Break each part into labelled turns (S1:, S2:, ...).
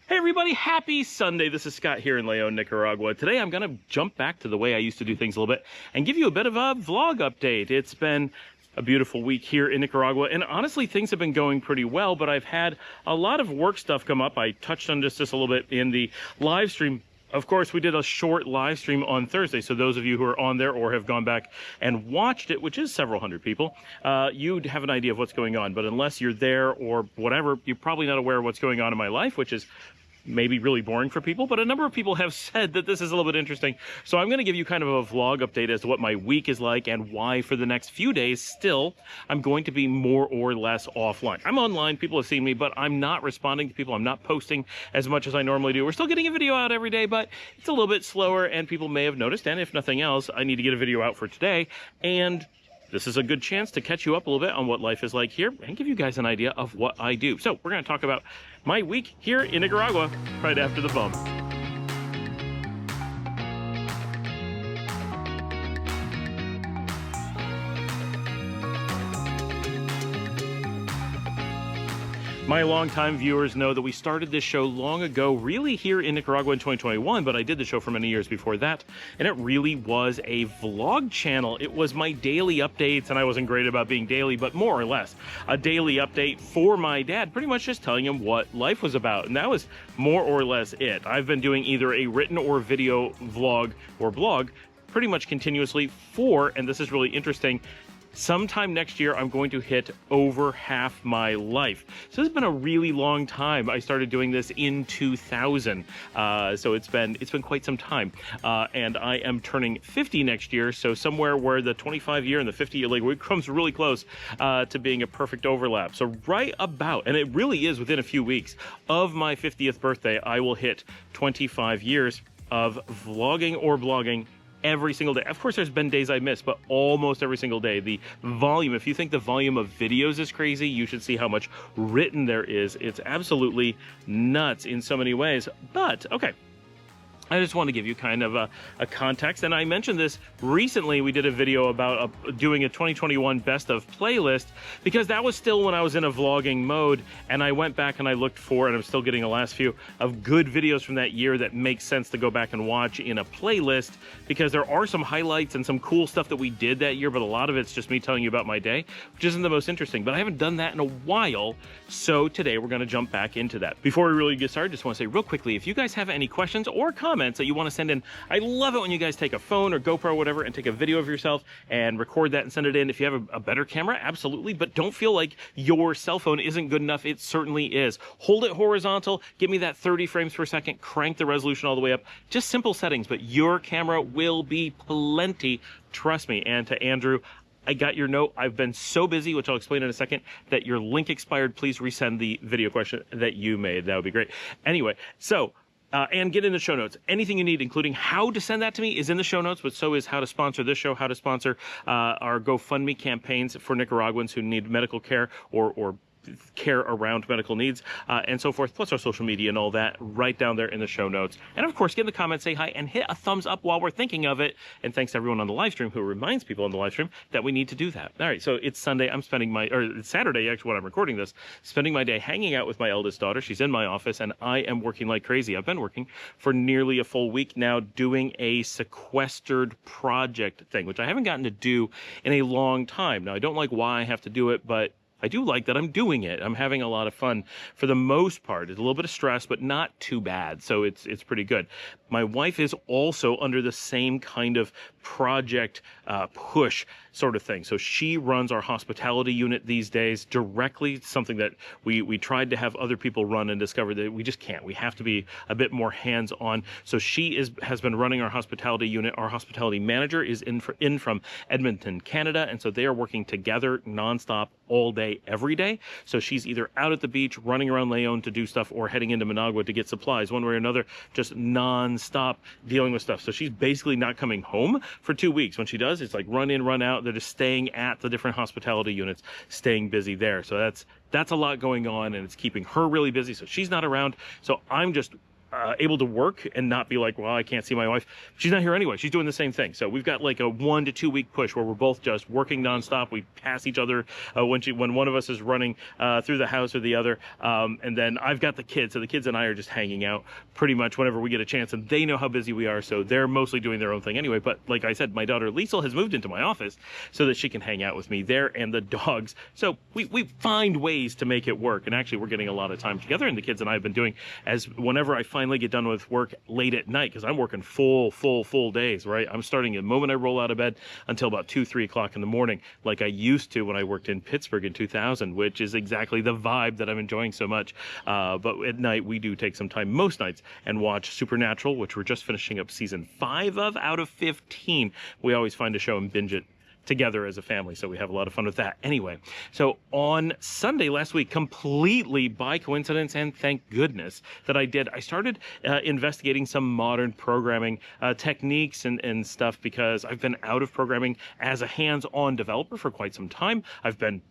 S1: Hey everybody, happy Sunday. This is Scott here in Leon, Nicaragua. Today I'm going to jump back to the way I used to do things a little bit and give you a bit of a vlog update. It's been a beautiful week here in Nicaragua, and honestly things have been going pretty well, but I've had a lot of work stuff come up. I touched on just this a little bit in the live stream. Of course, we did a short live stream on Thursday, so those of you who are on there or have gone back and watched it, which is several hundred people, you'd have an idea of what's going on. But unless you're there or whatever, you're probably not aware of what's going on in my life, which is maybe really boring for people, but a number of people have said that this is a little bit interesting. So I'm going to give you kind of a vlog update as to what my week is like and why for the next few days still I'm going to be more or less offline. I'm online, people have seen me, but I'm not responding to people. I'm not posting as much as I normally do. We're still getting a video out every day, but it's a little bit slower and people may have noticed, and if nothing else, I need to get a video out for today, and this is a good chance to catch you up a little bit on what life is like here and give you guys an idea of what I do. So we're going to talk about my week here in Nicaragua right after the bump. My longtime viewers know that we started this show long ago, really here in Nicaragua in 2021, but I did the show for many years before that, and it really was a vlog channel. It was my daily updates, and I wasn't great about being daily, but more or less a daily update for my dad, pretty much just telling him what life was about, and that was more or less it. I've been doing either a written or video vlog or blog pretty much continuously for, and this is really interesting, sometime next year, I'm going to hit over half my life. So it's been a really long time. I started doing this in 2000, so it's been quite some time. And I am turning 50 next year, so somewhere where the 25 year and the 50 year like comes really close to being a perfect overlap. So right about, and it really is within a few weeks of my 50th birthday, I will hit 25 years of vlogging or blogging every single day. Of course, there's been days I missed, but almost every single day. The volume, if you think the volume of videos is crazy, you should see how much written there is. It's absolutely nuts in so many ways. But, okay. I just want to give you kind of a context, and I mentioned this recently. We did a video about doing a 2021 best of playlist, because that was still when I was in a vlogging mode, and I went back and I looked for, and I'm still getting the last few of good videos from that year that make sense to go back and watch in a playlist, because there are some highlights and some cool stuff that we did that year, but a lot of it's just me telling you about my day, which isn't the most interesting, but I haven't done that in a while, so today we're going to jump back into that. Before we really get started, just want to say real quickly, if you guys have any questions or comments that you want to send in, I love it when you guys take a phone or GoPro or whatever and take a video of yourself and record that and send it in. If you have a better camera, absolutely, but don't feel like your cell phone isn't good enough. It certainly is. Hold it horizontal, give me that 30 frames per second, crank the resolution all the way up, just simple settings, but your camera will be plenty, trust me. And to Andrew, I got your note. I've been so busy, which I'll explain in a second, that your link expired. Please resend the video question that you made. That would be great. Anyway, so and get in the show notes. Anything you need, including how to send that to me, is in the show notes, but so is how to sponsor this show, how to sponsor our GoFundMe campaigns for Nicaraguans who need medical care or care around medical needs, and so forth, plus our social media and all that, right down there in the show notes. And of course, get in the comments, say hi, and hit a thumbs up while we're thinking of it. And thanks to everyone on the live stream who reminds people on the live stream that we need to do that. All right, so it's Sunday. I'm spending it's Saturday, actually, when I'm recording this, spending my day hanging out with my eldest daughter. She's in my office, and I am working like crazy. I've been working for nearly a full week now doing a sequestered project thing, which I haven't gotten to do in a long time. Now, I don't like why I have to do it, but I do like that I'm doing it. I'm having a lot of fun for the most part. It's a little bit of stress, but not too bad. So it's pretty good. My wife is also under the same kind of project push sort of thing. So she runs our hospitality unit these days directly, something that we tried to have other people run and discovered that we just can't. We have to be a bit more hands-on. So she has been running our hospitality unit. Our hospitality manager is in from Edmonton, Canada, and so they are working together nonstop all day, every day. So she's either out at the beach, running around Leon to do stuff, or heading into Managua to get supplies, one way or another, just non-stop dealing with stuff. So she's basically not coming home for 2 weeks. When she does, it's like run in, run out. They're just staying at the different hospitality units, staying busy there. So that's a lot going on, and it's keeping her really busy. So she's not around. So I'm just able to work and not be like, well, I can't see my wife. She's not here anyway. She's doing the same thing. So we've got like a 1 to 2 week push where we're both just working nonstop. We pass each other when one of us is running through the house or the other. And then I've got the kids. So the kids and I are just hanging out pretty much whenever we get a chance. And they know how busy we are. So they're mostly doing their own thing anyway. But like I said, my daughter Liesel has moved into my office so that she can hang out with me there and the dogs. So we find ways to make it work. And actually, we're getting a lot of time together. And the kids and I have been doing as whenever I finally get done with work late at night, because I'm working full days, right? I'm starting the moment I roll out of bed until about 2, 3 o'clock in the morning, like I used to when I worked in Pittsburgh in 2000, which is exactly the vibe that I'm enjoying so much. But at night, we do take some time most nights and watch Supernatural, which we're just finishing up season 5 of out of 15. We always find a show and binge it together as a family, so we have a lot of fun with that. Anyway, so on Sunday last week, completely by coincidence and thank goodness that I did, I started investigating some modern programming techniques and stuff, because I've been out of programming as a hands-on developer for quite some time. I've been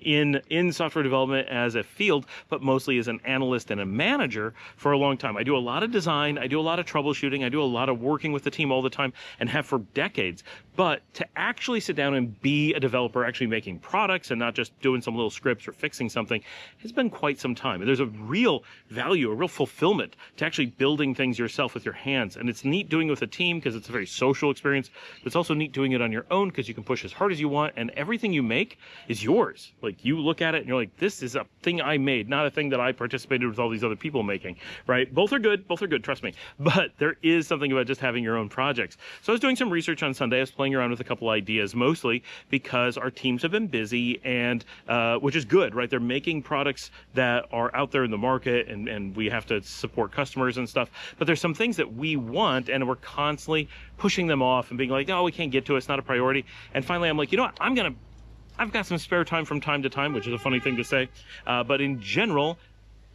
S1: in software development as a field, but mostly as an analyst and a manager for a long time. I do a lot of design, I do a lot of troubleshooting, I do a lot of working with the team all the time, and have for decades. But to actually sit down and be a developer, actually making products and not just doing some little scripts or fixing something, has been quite some time. And there's a real value, a real fulfillment to actually building things yourself with your hands. And it's neat doing it with a team because it's a very social experience. But it's also neat doing it on your own because you can push as hard as you want, and everything you make is yours. Like, you look at it and you're like, this is a thing I made, not a thing that I participated with all these other people making, right? Both are good, trust me. But there is something about just having your own projects. So I was doing some research on Sunday. I was playing around with a couple ideas, mostly because our teams have been busy, and which is good, right? They're making products that are out there in the market, and we have to support customers and stuff. But there's some things that we want, and we're constantly pushing them off and being like, oh, we can't get to it, it's not a priority. And finally, I'm like, you know what? I've got some spare time from time to time, which is a funny thing to say. But in general,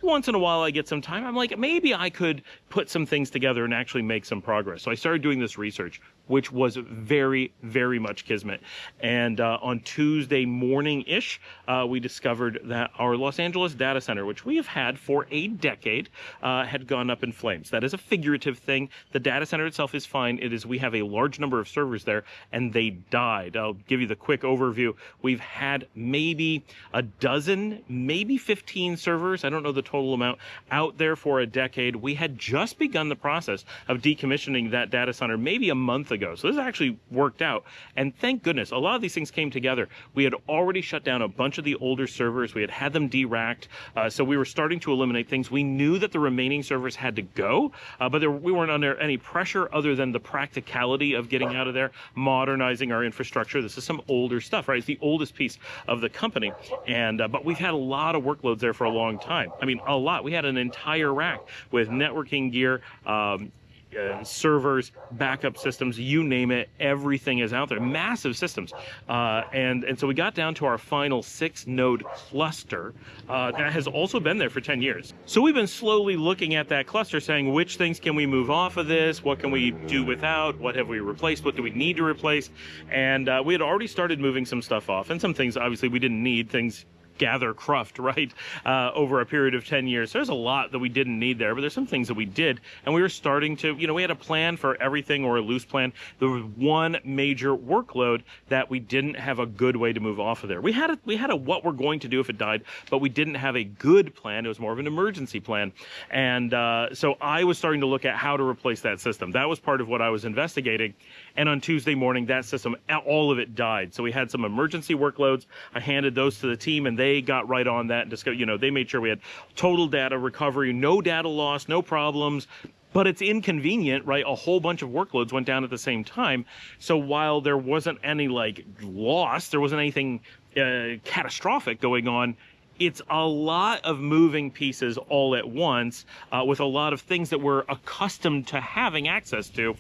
S1: once in a while I get some time. I'm like, maybe I could put some things together and actually make some progress. So I started doing this research, which was very, very much kismet. And on Tuesday morning-ish, we discovered that our Los Angeles data center, which we have had for a decade, had gone up in flames. That is a figurative thing. The data center itself is fine. We have a large number of servers there, and they died. I'll give you the quick overview. We've had maybe a dozen, maybe 15 servers, I don't know the total amount, out there for a decade. We had just begun the process of decommissioning that data center maybe a month ago. So this actually worked out. And thank goodness, a lot of these things came together. We had already shut down a bunch of the older servers. We had them de-racked. So we were starting to eliminate things. We knew that the remaining servers had to go, but we weren't under any pressure other than the practicality of getting out of there, modernizing our infrastructure. This is some older stuff, right? It's the oldest piece of the company. And but we've had a lot of workloads there for a long time. I mean, a lot. We had an entire rack with networking gear, servers, backup systems, you name it, everything is out there. Massive systems. And so we got down to our final 6-node cluster that has also been there for 10 years. So we've been slowly looking at that cluster saying, which things can we move off of this? What can we do without? What have we replaced? What do we need to replace? And we had already started moving some stuff off, and some things obviously we didn't need, things gather cruft, right, over a period of 10 years. There's a lot that we didn't need there, but there's some things that we did, and we were starting to, we had a plan for everything, or a loose plan. There was one major workload that we didn't have a good way to move off of there. We had a what we're going to do if it died, but we didn't have a good plan. It was more of an emergency plan. And so I was starting to look at how to replace that system. That was part of what I was investigating. And on Tuesday morning, that system, all of it died. So we had some emergency workloads. I handed those to the team, and they got right on that and discussed, they made sure we had total data recovery, no data loss, no problems. But it's inconvenient, right? A whole bunch of workloads went down at the same time. So while there wasn't any loss, there wasn't anything catastrophic going on, it's a lot of moving pieces all at once, with a lot of things that we're accustomed to having access to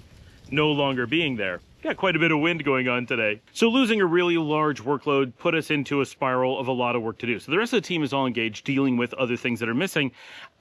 S1: no longer being there. Got quite a bit of wind going on today. So losing a really large workload put us into a spiral of a lot of work to do. So the rest of the team is all engaged dealing with other things that are missing.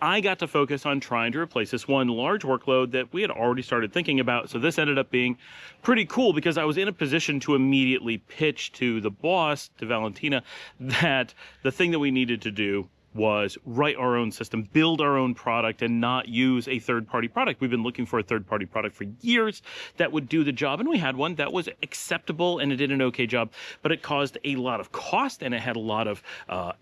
S1: I got to focus on trying to replace this one large workload that we had already started thinking about. So this ended up being pretty cool because I was in a position to immediately pitch to the boss, to Valentina, that the thing that we needed to do was write our own system, build our own product, and not use a third-party product. We've been looking for a third-party product for years that would do the job, and we had one that was acceptable and it did an okay job, but it caused a lot of cost and it had a lot of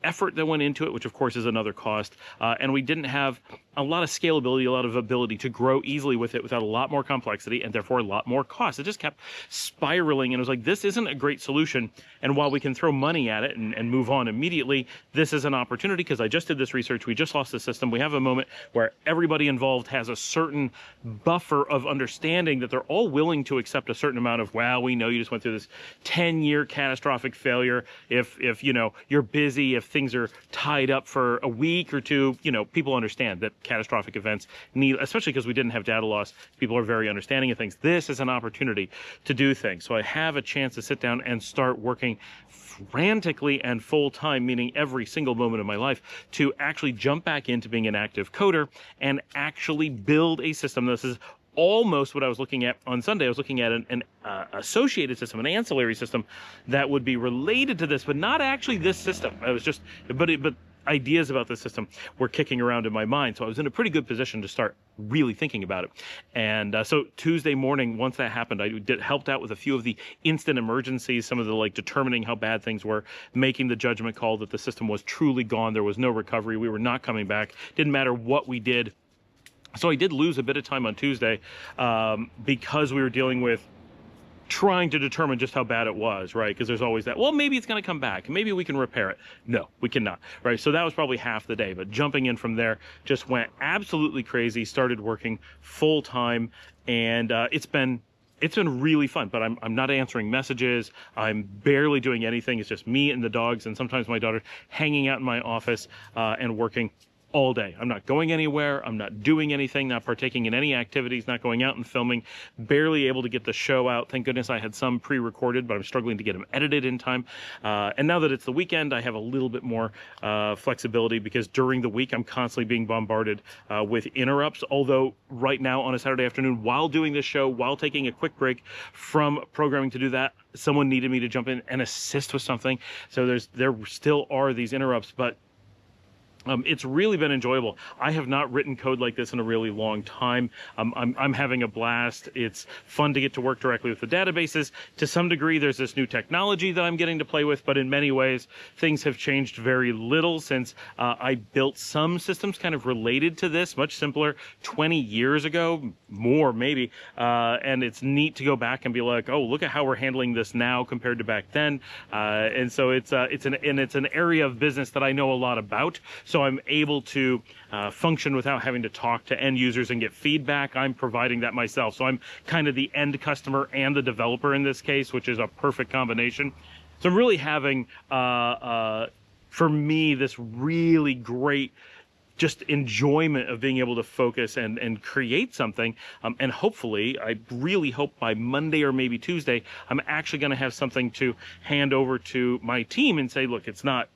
S1: effort that went into it, which of course is another cost, and we didn't have a lot of scalability, a lot of ability to grow easily with it without a lot more complexity and therefore a lot more cost. It just kept spiraling, and it was like, this isn't a great solution. And while we can throw money at it and move on immediately, this is an opportunity because I just did this research. We just lost the system. We have a moment where everybody involved has a certain buffer of understanding that they're all willing to accept a certain amount of, well, we know you just went through this 10-year catastrophic failure. If you know, you're busy, if things are tied up for a week or two, you know, people understand that catastrophic events need, especially because we didn't have data loss, people are very understanding of things. This is an opportunity to do things. So I have a chance to sit down and start working frantically and full time, meaning every single moment of my life, to actually jump back into being an active coder and actually build a system. This is almost what I was looking at on Sunday. I was looking at an associated system, an ancillary system that would be related to this, but not actually this system. I was just, but ideas about this system were kicking around in my mind. So I was in a pretty good position to start really thinking about it. And so Tuesday morning, once that happened, I helped out with a few of the instant emergencies, some of the like determining how bad things were, making the judgment call that the system was truly gone. There was no recovery. We were not coming back. Didn't matter what we did. So I did lose a bit of time on Tuesday because we were dealing with trying to determine just how bad it was, right? Because there's always that, well, maybe it's going to come back. Maybe we can repair it. No, we cannot, right? So that was probably half the day, but jumping in from there just went absolutely crazy, started working full time, and it's been really fun, but I'm not answering messages. I'm barely doing anything. It's just me and the dogs, and sometimes my daughter hanging out in my office and working all day. I'm not going anywhere. I'm not doing anything, not partaking in any activities, not going out and filming, barely able to get the show out. Thank goodness I had some pre-recorded, but I'm struggling to get them edited in time. And now that it's the weekend, I have a little bit more flexibility because during the week, I'm constantly being bombarded with interrupts. Although right now on a Saturday afternoon, while doing this show, while taking a quick break from programming to do that, someone needed me to jump in and assist with something. So there still are these interrupts, but it's really been enjoyable. I have not written code like this in a really long time. I'm having a blast. It's fun to get to work directly with the databases. To some degree, there's this new technology that I'm getting to play with, but in many ways, things have changed very little since I built some systems kind of related to this, much simpler, 20 years ago, more maybe. And it's neat to go back and be like, oh, look at how we're handling this now compared to back then. And so it's an area of business that I know a lot about. So I'm able to function without having to talk to end users and get feedback. I'm providing that myself. So I'm kind of the end customer and the developer in this case, which is a perfect combination. So I'm really having, for me, this really great just enjoyment of being able to focus and create something. And hopefully, I really hope by Monday or maybe Tuesday, I'm actually going to have something to hand over to my team and say, look, it's not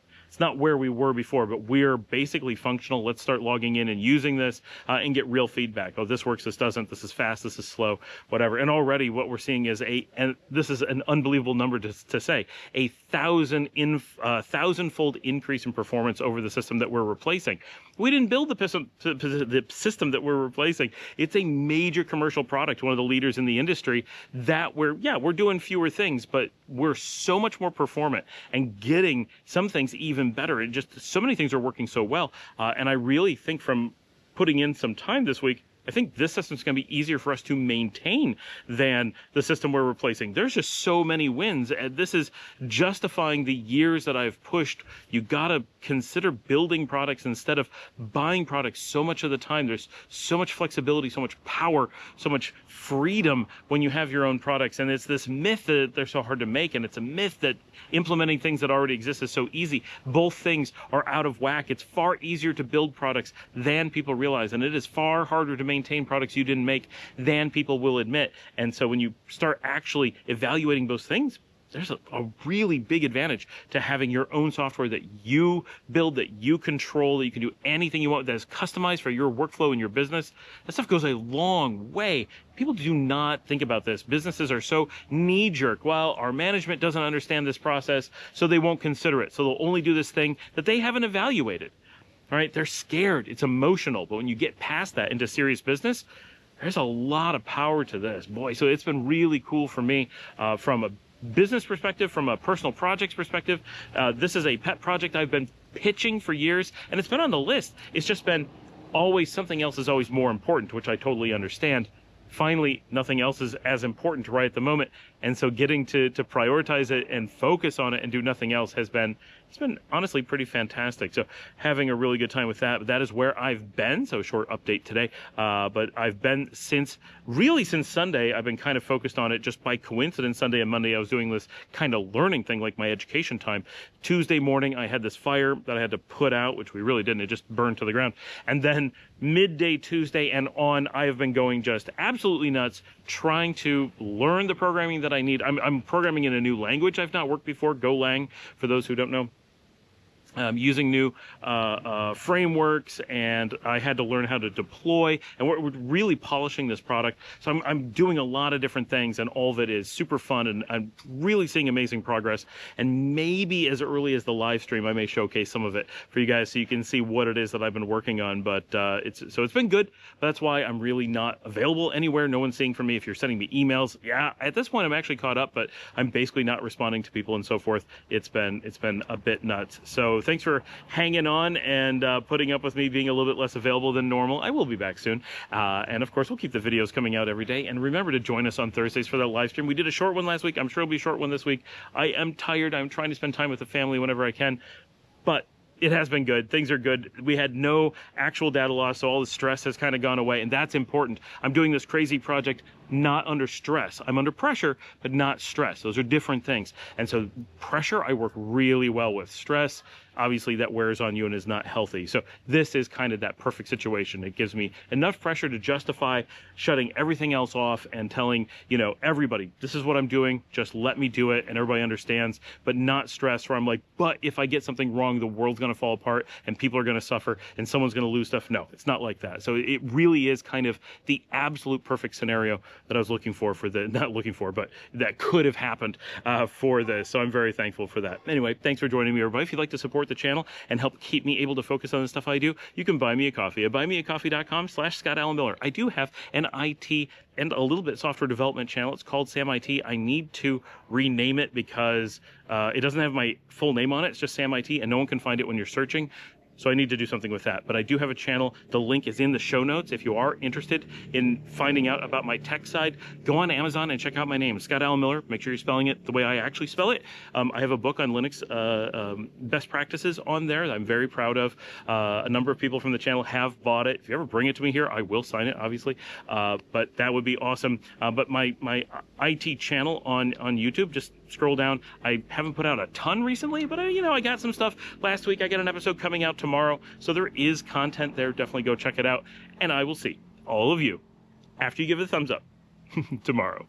S1: where we were before, but we're basically functional. Let's start logging in and using this and get real feedback. Oh, this works, this doesn't, this is fast, this is slow, whatever. And already what we're seeing is and this is an unbelievable number to say, a thousand-fold increase in performance over the system that we're replacing. We didn't build the system that we're replacing. It's a major commercial product, one of the leaders in the industry, that we're doing fewer things, but we're so much more performant and getting some things even better. And just so many things are working so well. And I really think from putting in some time this week, I think this system's going to be easier for us to maintain than the system we're replacing. There's just so many wins, and this is justifying the years that I've pushed. You got to consider building products instead of buying products so much of the time. There's so much flexibility, so much power, so much freedom when you have your own products. And it's this myth that they're so hard to make, and it's a myth that implementing things that already exist is so easy. Both things are out of whack. It's far easier to build products than people realize, and it is far harder to maintain products you didn't make than people will admit. And so when you start actually evaluating those things, there's a really big advantage to having your own software that you build, that you control, that you can do anything you want, that is customized for your workflow in your business. That stuff goes a long way. People do not think about this. Businesses are so knee-jerk. Well, our management doesn't understand this process, so they won't consider it. So they'll only do this thing that they haven't evaluated. All right, they're scared. It's emotional. But when you get past that into serious business, there's a lot of power to this, boy. So it's been really cool for me from a business perspective, from a personal projects perspective. This is a pet project I've been pitching for years, and it's been on the list. It's just been always something else is always more important, which I totally understand. Finally, nothing else is as important right at the moment. And so getting to prioritize it and focus on it and do nothing else has been, it's been honestly pretty fantastic. So having a really good time with that. But that is where I've been. So a short update today. But I've been since Sunday, I've been kind of focused on it just by coincidence. Sunday and Monday, I was doing this kind of learning thing, like my education time. Tuesday morning, I had this fire that I had to put out, which we really didn't. It just burned to the ground. And then midday Tuesday and on, I have been going just absolutely nuts, trying to learn the programming that I need. I'm programming in a new language I've not worked before, Golang, for those who don't know. Using new frameworks, and I had to learn how to deploy, and we're really polishing this product. So I'm doing a lot of different things, and all of it is super fun, and I'm really seeing amazing progress. And maybe as early as the live stream, I may showcase some of it for you guys so you can see what it is that I've been working on. But it's been good. But that's why I'm really not available anywhere. No one's seeing from me. If you're sending me emails, yeah, at this point I'm actually caught up, but I'm basically not responding to people and so forth. It's been a bit nuts. So thanks for hanging on and putting up with me being a little bit less available than normal. I will be back soon. And of course, we'll keep the videos coming out every day. And remember to join us on Thursdays for that live stream. We did a short one last week. I'm sure it'll be a short one this week. I am tired. I'm trying to spend time with the family whenever I can. But it has been good. Things are good. We had no actual data loss, so all the stress has kind of gone away, and that's important. I'm doing this crazy project not under stress. I'm under pressure, but not stress. Those are different things. And so pressure, I work really well with. Stress, obviously that wears on you and is not healthy. So this is kind of that perfect situation. It gives me enough pressure to justify shutting everything else off and telling, you know, everybody, this is what I'm doing, just let me do it, and everybody understands, but not stress where I'm like, but if I get something wrong, the world's going to fall apart and people are going to suffer and someone's going to lose stuff. No, it's not like that. So it really is kind of the absolute perfect scenario that I was looking for not looking for, but that could have happened for this. So I'm very thankful for that. Anyway, thanks for joining me, everybody. If you'd like to support the channel and help keep me able to focus on the stuff I do, you can buy me a coffee at buymeacoffee.com/Scott Allen Miller. I do have an IT and a little bit software development channel. It's called Sam IT. I need to rename it because it doesn't have my full name on it. It's just Sam IT, and no one can find it when you're searching. So I need to do something with that. But I do have a channel. The link is in the show notes. If you are interested in finding out about my tech side, go on Amazon and check out my name, Scott Allen Miller. Make sure you're spelling it the way I actually spell it. I have a book on Linux best practices on there that I'm very proud of. A number of people from the channel have bought it. If you ever bring it to me here, I will sign it, obviously. But that would be awesome. But my IT channel on YouTube, just scroll down. I haven't put out a ton recently, but I got some stuff last week. I got an episode coming out tomorrow, so there is content there. Definitely go check it out, and I will see all of you after you give it a thumbs up tomorrow.